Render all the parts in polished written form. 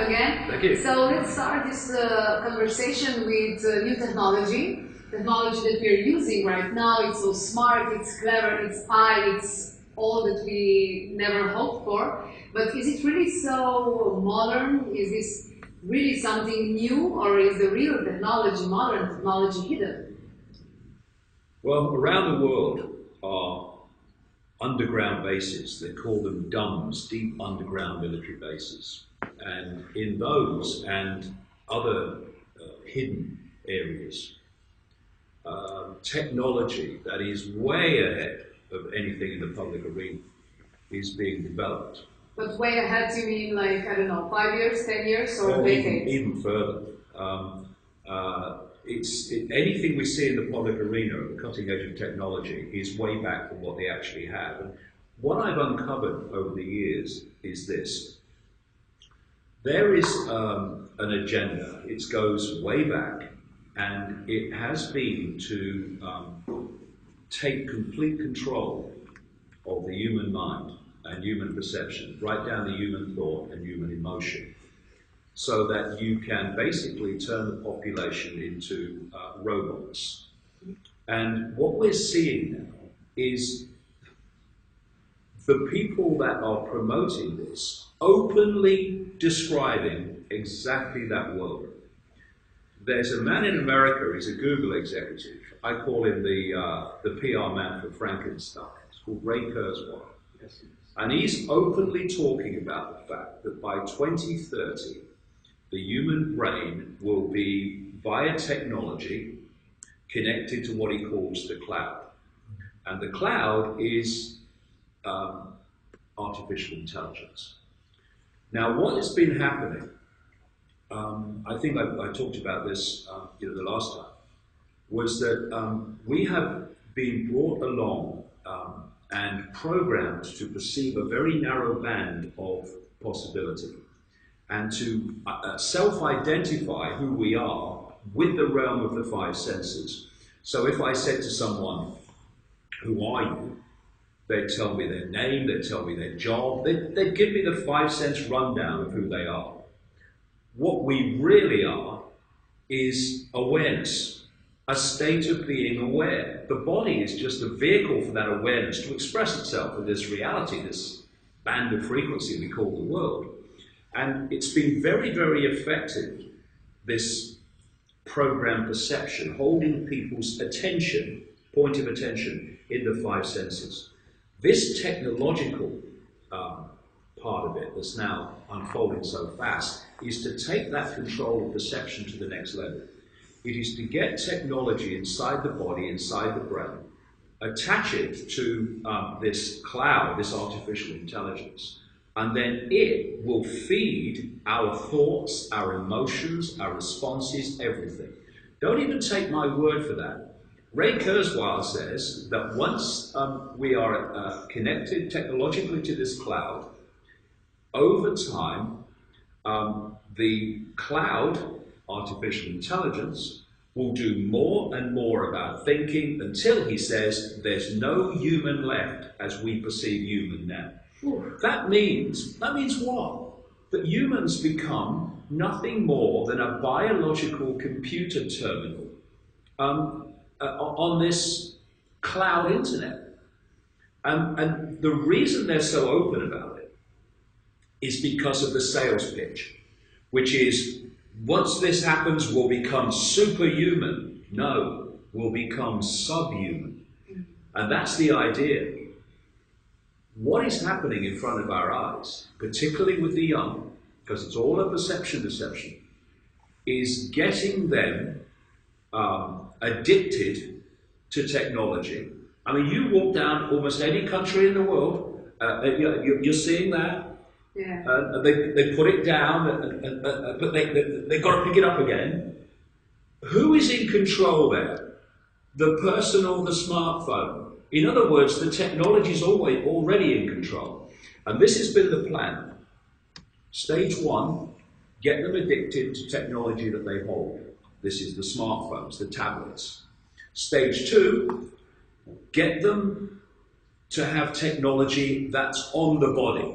again. Thank you. So let's start this conversation with new technology. Technology that we're using right now. It's so smart, it's clever, it's high, it's all that we never hoped for. But is it really so modern? Is this really something new, or is the real technology, modern technology, hidden? Well, around the world are underground bases. They call them DUMBs, deep underground military bases. And in those and other hidden areas, technology that is way ahead of anything in the public arena is being developed. But way ahead, you mean like, I don't know, 5 years, 10 years, or decades? Even further. Anything we see in the public arena at the cutting edge of technology is way back from what they actually have. And what I've uncovered over the years is this. There is an agenda. It goes way back, and it has been to take complete control of the human mind and human perception, right down to human thought and human emotion, so that you can basically turn the population into robots. And what we're seeing now is the people that are promoting this openly describing exactly that world. There's a man in America, he's a Google executive. I call him the PR man for Frankenstein. It's called Ray Kurzweil. Yes. And he's openly talking about the fact that by 2030, the human brain will be, via technology, connected to what he calls the cloud. And the cloud is artificial intelligence. Now, what has been happening, I think I talked about this the last time, was that we have been brought along and programmed to perceive a very narrow band of possibility and to self-identify who we are with the realm of the five senses. So if I said to someone, "Who are you?" they'd tell me their name, they'd tell me their job, they'd give me the 5 sense rundown of who they are. What we really are is awareness, a state of being aware. The body is just a vehicle for that awareness to express itself in this reality, this band of frequency we call the world. And it's been very, very effective, this program perception, holding people's attention, point of attention, in the 5 senses. This technological part of it that's now unfolding so fast is to take that control of perception to the next level. It is to get technology inside the body, inside the brain, attach it to this cloud, this artificial intelligence, and then it will feed our thoughts, our emotions, our responses, everything. Don't even take my word for that. Ray Kurzweil says that once we are connected technologically to this cloud, over time, the cloud, artificial intelligence, will do more and more about thinking until, he says, there's no human left as we perceive human now. That means what? That humans become nothing more than a biological computer terminal on this cloud internet. And the reason they're so open about it is because of the sales pitch, which is, once this happens, we'll become superhuman. No, we'll become subhuman. And that's the idea. What is happening in front of our eyes, particularly with the young, because it's all a deception, is getting them addicted to technology. I mean, you walk down almost any country in the world, you're seeing that. Yeah. They put it down, but they've got to pick it up again. Who is in control there? The person or the smartphone? In other words, the technology is already in control. And this has been the plan. Stage 1, get them addicted to technology that they hold. This is the smartphones, the tablets. Stage 2, get them to have technology that's on the body.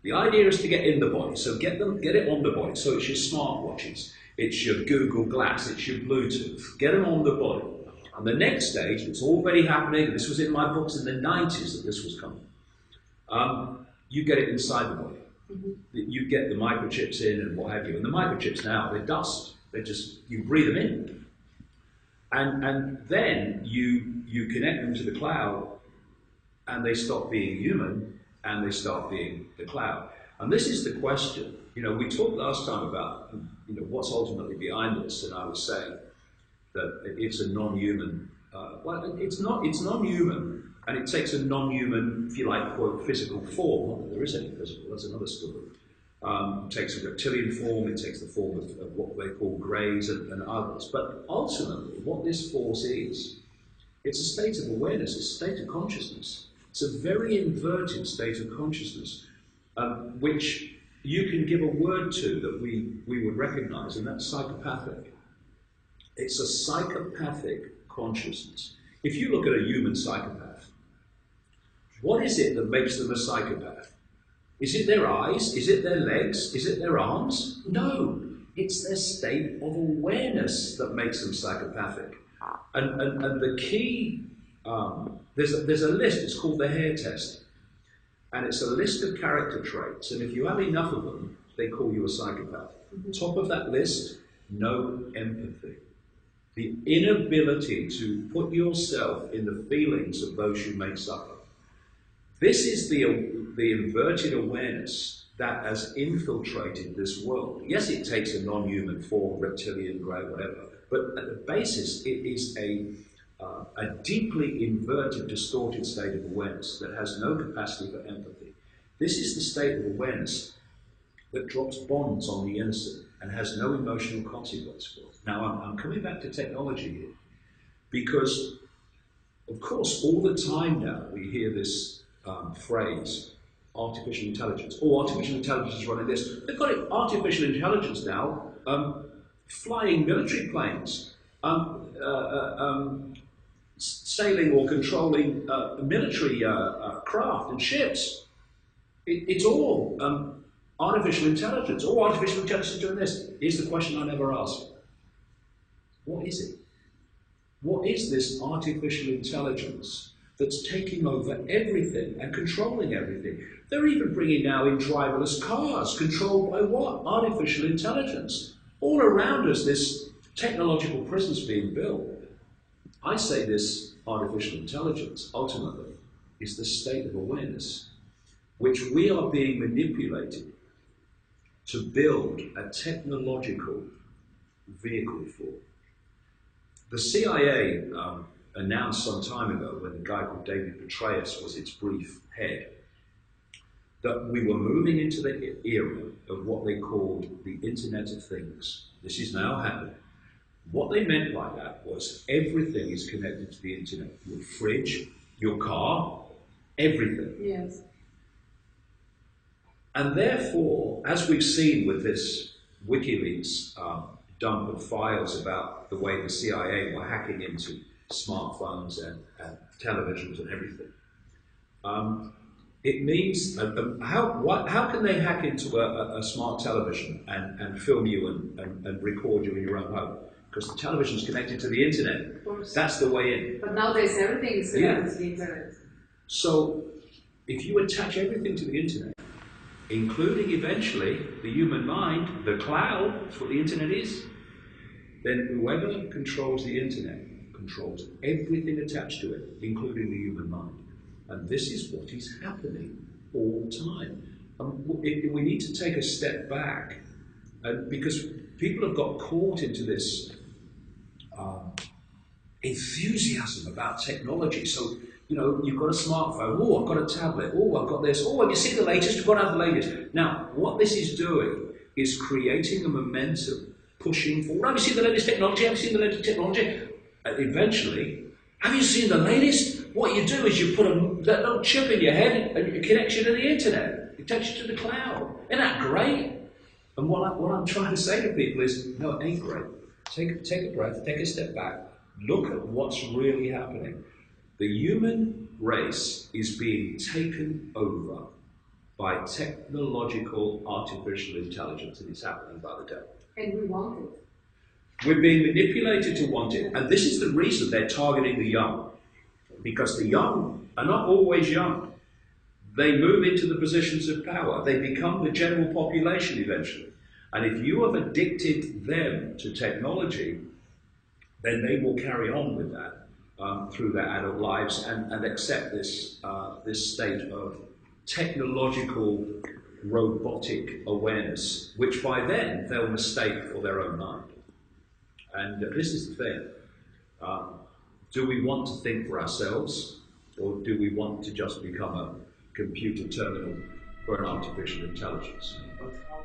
The idea is to get in the body, so get it on the body. So it's your smartwatches, it's your Google Glass, it's your Bluetooth. Get them on the body. And the next stage, it's already happening. This was in my books in the 90s that this was coming. You get it inside the body. Mm-hmm. You get the microchips in and what have you. And the microchips now, they're dust. They're just, you breathe them in. And then you connect them to the cloud and they stop being human and they start being the cloud. And this is the question. You know, we talked last time about, you know, what's ultimately behind this, and I was saying that it's a non-human, well, it's non-human, and it takes a non-human, if you like, quote, physical form. Not that there is any physical, that's another story. It takes a reptilian form, it takes the form of what they call greys and others. But ultimately, what this force is, it's a state of awareness, it's a state of consciousness. It's a very inverted state of consciousness, which you can give a word to that we would recognize, and that's psychopathic. It's a psychopathic consciousness. If you look at a human psychopath, what is it that makes them a psychopath? Is it their eyes? Is it their legs? Is it their arms? No, it's their state of awareness that makes them psychopathic. And the key, there's a list, it's called the Hare test. And it's a list of character traits, and if you have enough of them, they call you a psychopath. Mm-hmm. Top of that list, no empathy. The inability to put yourself in the feelings of those you may suffer. This is the inverted awareness that has infiltrated this world. Yes, it takes a non-human form, reptilian, grey, whatever, but at the basis, it is a deeply inverted, distorted state of awareness that has no capacity for empathy. This is the state of awareness that drops bombs on the innocent and has no emotional consequence for it. Now, I'm coming back to technology here, because, of course, all the time now we hear this phrase, artificial intelligence. Oh, artificial intelligence is running this. They've got it, artificial intelligence now, flying military planes, sailing or controlling military craft and ships. It's all artificial intelligence. All artificial intelligence is doing this. Here's the question I never asked. What is it? What is this artificial intelligence that's taking over everything and controlling everything? They're even bringing now in driverless cars, controlled by what? Artificial intelligence. All around us, this technological prison's being built. I say this artificial intelligence, ultimately, is the state of awareness which we are being manipulated to build a technological vehicle for. The CIA announced some time ago, when a guy called David Petraeus was its brief head, that we were moving into the era of what they called the Internet of Things. This is now happening. What they meant by that was everything is connected to the internet. Your fridge, your car, everything. Yes. And therefore, as we've seen with this WikiLeaks dump of files about the way the CIA were hacking into smartphones and televisions and everything, it means, how can they hack into a smart television and film you and record you in your own home? Because the television is connected to the internet. Of course. That's the way in. But nowadays everything is connected to the internet. So if you attach everything to the internet, including eventually the human mind, the cloud, that's what the internet is, then whoever controls the internet controls everything attached to it, including the human mind. And this is what is happening all the time. We need to take a step back, because people have got caught into this enthusiasm about technology. So, you know, you've got a smartphone, oh, I've got a tablet, oh, I've got this, oh, have you seen the latest? You've got to have the latest. Now, what this is doing is creating a momentum, pushing forward. Have you seen the latest technology? Have you seen the latest technology? And eventually, have you seen the latest? What you do is you put that little chip in your head and it connects you to the internet. It takes you to the cloud. Isn't that great? And what I'm trying to say to people is, no, it ain't great. Take a breath, take a step back, look at what's really happening. The human race is being taken over by technological artificial intelligence, and it's happening by the day. And we want it. We're being manipulated to want it, and this is the reason they're targeting the young, because the young are not always young. They move into the positions of power. They become the general population eventually. And if you have addicted them to technology, then they will carry on with that through their adult lives and accept this state of technological robotic awareness, which by then they'll mistake for their own mind. And this is the thing. Do we want to think for ourselves, or do we want to just become a computer terminal for an artificial intelligence? But how